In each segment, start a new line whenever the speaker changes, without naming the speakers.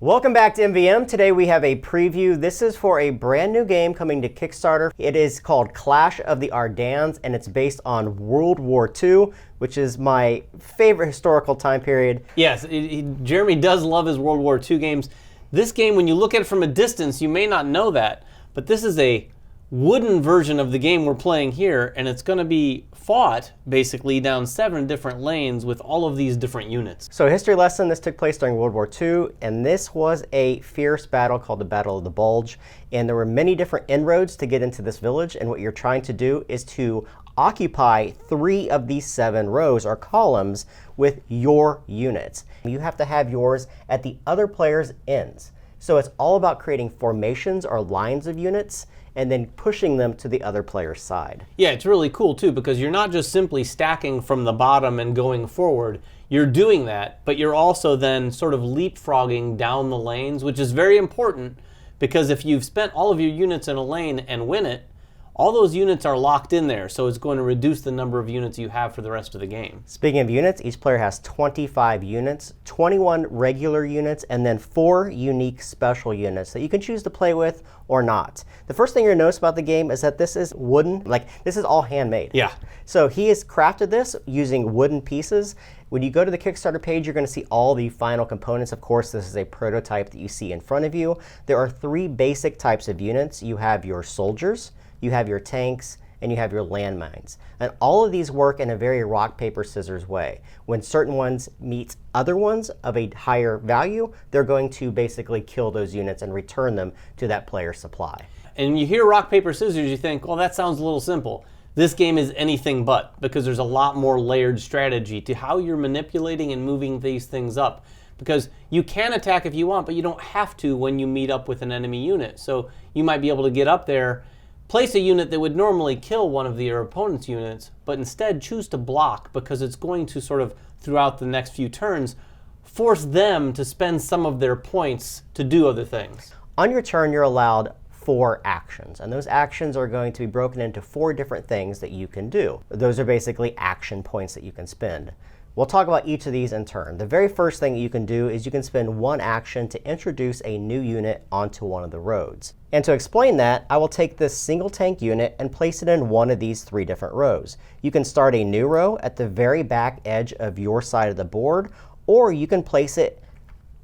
Welcome back to MVM. Today we have a preview. This is for a brand new game coming to Kickstarter. It is called Clash of the Ardennes, and it's based on World War II, which is my favorite historical time period.
Yes, Jeremy does love his World War II games. This game, when you look at it from a distance, you may not know that, but this is a wooden version of the game we're playing here, and it's going to be fought basically down 7 different lanes with all of these different units.
So history lesson, this took place during World War II, and this was a fierce battle called the Battle of the Bulge, and there were many different inroads to get into this village, and what you're trying to do is to occupy 3 of these 7 rows or columns with your units. You have to have yours at the other player's ends. So it's all about creating formations or lines of units and then pushing them to the other player's side.
Yeah, it's really cool too, because you're not just simply stacking from the bottom and going forward. You're doing that, but you're also then sort of leapfrogging down the lanes, which is very important, because if you've spent all of your units in a lane and win it, all those units are locked in there, so it's going to reduce the number of units you have for the rest of the game.
Speaking of units, each player has 25 units, 21 regular units, and then 4 unique special units that you can choose to play with or not. The first thing you're going to notice about the game is that this is wooden, like this is all handmade.
Yeah.
So he has crafted this using wooden pieces. When you go to the Kickstarter page, you're going to see all the final components. Of course, this is a prototype that you see in front of you. There are 3 basic types of units. You have your soldiers, you have your tanks, and you have your landmines. And all of these work in a very rock, paper, scissors way. When certain ones meet other ones of a higher value, they're going to basically kill those units and return them to that player's supply.
And you hear rock, paper, scissors, you think, well, that sounds a little simple. This game is anything but, because there's a lot more layered strategy to how you're manipulating and moving these things up. Because you can attack if you want, but you don't have to when you meet up with an enemy unit. So you might be able to get up there, place a unit that would normally kill one of your opponent's units, but instead choose to block, because it's going to sort of, throughout the next few turns, force them to spend some of their points to do other things.
On your turn, you're allowed 4 actions, and those actions are going to be broken into 4 different things that you can do. Those are basically action points that you can spend. We'll talk about each of these in turn. The very first thing you can do is you can spend 1 action to introduce a new unit onto one of the roads. And to explain that, I will take this single tank unit and place it in one of these 3 different rows. You can start a new row at the very back edge of your side of the board, or you can place it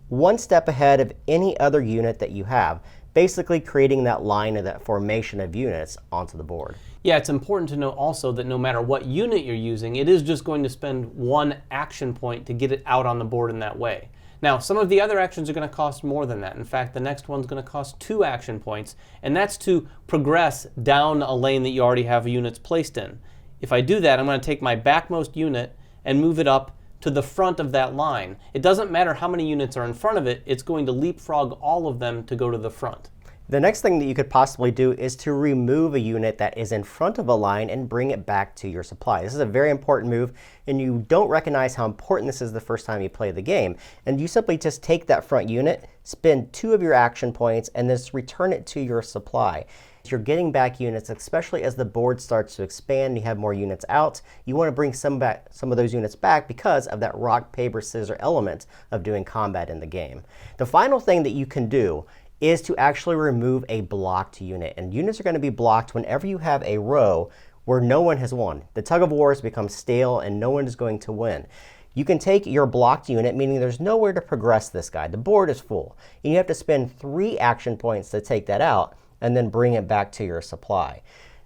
1 step ahead of any other unit that you have, basically creating that line of that formation of units onto the board.
Yeah, it's important to note also that no matter what unit you're using, it is just going to spend 1 action point to get it out on the board in that way. Now, some of the other actions are going to cost more than that. In fact, the next one's going to cost 2 action points, and that's to progress down a lane that you already have units placed in. If I do that, I'm going to take my backmost unit and move it up to the front of that line. It doesn't matter how many units are in front of it, it's going to leapfrog all of them to go to the front.
The next thing that you could possibly do is to remove a unit that is in front of a line and bring it back to your supply. This is a very important move, and you don't recognize how important this is the first time you play the game. And you simply just take that front unit, spend 2 of your action points, and just return it to your supply. You're getting back units, especially as the board starts to expand and you have more units out. You want to bring some of those units back because of that rock, paper, scissors element of doing combat in the game. The final thing that you can do is to actually remove a blocked unit. And units are going to be blocked whenever you have a row where no one has won. The tug of war has become stale and no one is going to win. You can take your blocked unit, meaning there's nowhere to progress this guy. The board is full. And you have to spend 3 action points to take that out and then bring it back to your supply.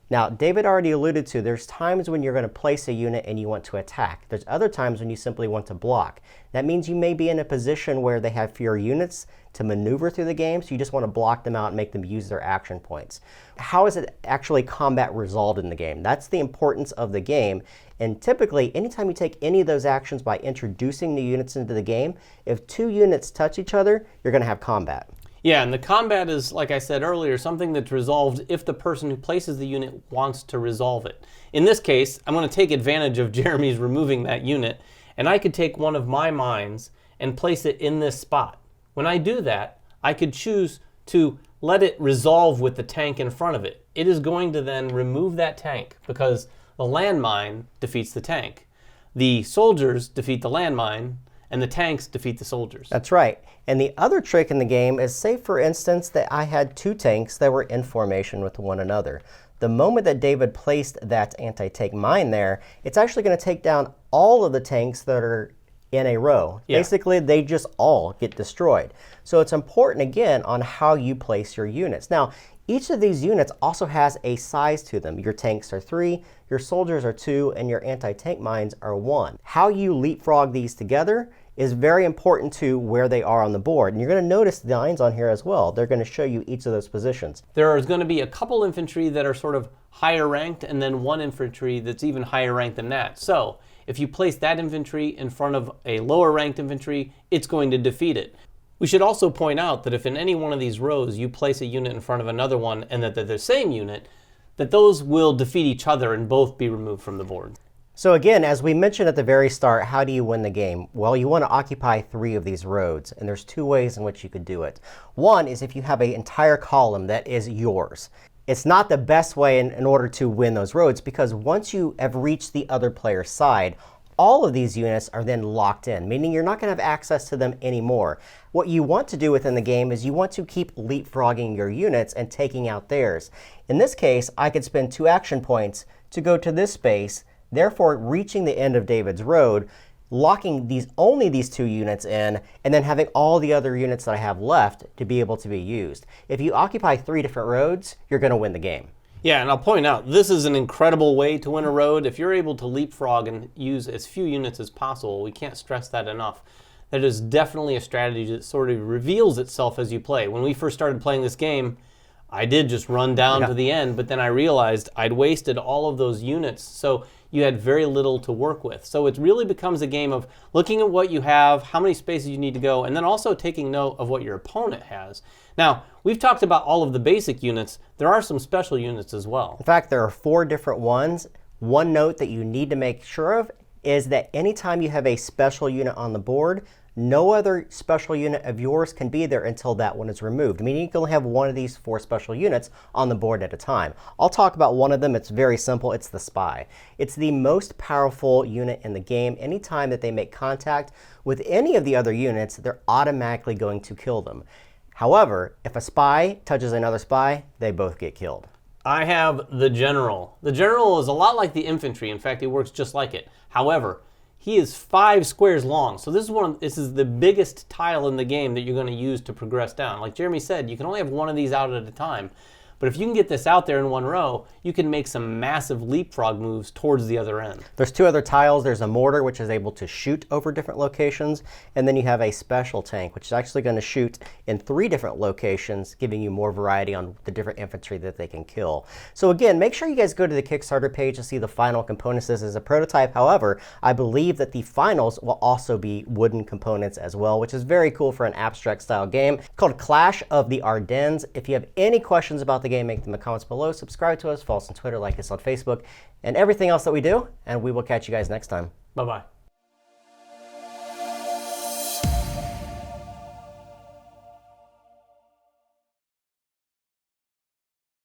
Now, David already alluded to, there's times when you're going to place a unit and you want to attack. There's other times when you simply want to block. That means you may be in a position where they have fewer units to maneuver through the game, so you just want to block them out and make them use their action points. How is it actually combat resolved in the game? That's the importance of the game. And typically, anytime you take any of those actions by introducing new units into the game, if 2 units touch each other, you're going to have combat.
Yeah, and the combat is, like I said earlier, something that's resolved if the person who places the unit wants to resolve it. In this case, I'm going to take advantage of Jeremy's removing that unit, and I could take one of my mines and place it in this spot. When I do that, I could choose to let it resolve with the tank in front of it. It is going to then remove that tank because the landmine defeats the tank. The soldiers defeat the landmine, and the tanks defeat the soldiers.
That's right. And the other trick in the game is, say for instance that I had 2 tanks that were in formation with one another. The moment that David placed that anti-tank mine there, it's actually going to take down all of the tanks that are in a row.
Yeah.
Basically, they just all get destroyed. So it's important, again, on how you place your units. Now, each of these units also has a size to them. Your tanks are 3, your soldiers are 2, and your anti-tank mines are 1. How you leapfrog these together is very important to where they are on the board. And you're going to notice the lines on here as well. They're going to show you each of those positions.
There is going to be a couple infantry that are sort of higher ranked, and then 1 infantry that's even higher ranked than that. So if you place that infantry in front of a lower ranked infantry, it's going to defeat it. We should also point out that if in any one of these rows you place a unit in front of another one and that they're the same unit, that those will defeat each other and both be removed from the board.
So again, as we mentioned at the very start, how do you win the game? Well, you want to occupy 3 of these roads, and there's 2 ways in which you could do it. One is if you have an entire column that is yours. It's not the best way in order to win those roads, because once you have reached the other player's side, all of these units are then locked in, meaning you're not going to have access to them anymore. What you want to do within the game is you want to keep leapfrogging your units and taking out theirs. In this case, I could spend 2 action points to go to this space, therefore reaching the end of David's road, locking only these 2 units in, and then having all the other units that I have left to be able to be used. If you occupy 3 different roads, you're going to win the game.
Yeah, and I'll point out, this is an incredible way to win a road. If you're able to leapfrog and use as few units as possible, we can't stress that enough. That is definitely a strategy that sort of reveals itself as you play. When we first started playing this game, I did just run down to the end, but then I realized I'd wasted all of those units, so you had very little to work with. So it really becomes a game of looking at what you have, how many spaces you need to go, and then also taking note of what your opponent has. Now, we've talked about all of the basic units. There are some special units as well.
In fact, there are 4 different ones. One note that you need to make sure of is that anytime you have a special unit on the board, no other special unit of yours can be there until that one is removed, meaning you can only have one of these 4 special units on the board at a time. I'll talk about one of them. It's very simple. It's the Spy. It's the most powerful unit in the game. Anytime that they make contact with any of the other units, they're automatically going to kill them. However, if a spy touches another spy, they both get killed.
I have the General. The General is a lot like the infantry. In fact, it works just like it. However, he is 5 squares long. So this is the biggest tile in the game that you're going to use to progress down. Like Jeremy said, you can only have one of these out at a time. But if you can get this out there in one row, you can make some massive leapfrog moves towards the other end.
There's 2 other tiles. There's a mortar, which is able to shoot over different locations. And then you have a special tank, which is actually going to shoot in 3 different locations, giving you more variety on the different infantry that they can kill. So again, make sure you guys go to the Kickstarter page to see the final components. This is a prototype. However, I believe that the finals will also be wooden components as well, which is very cool for an abstract style game. It's called Clash of the Ardennes. If you have any questions about the game, make them in the comments below. Subscribe to us, follow us on Twitter, like us on Facebook, and everything else that we do, and we will catch you guys next time.
Bye-bye.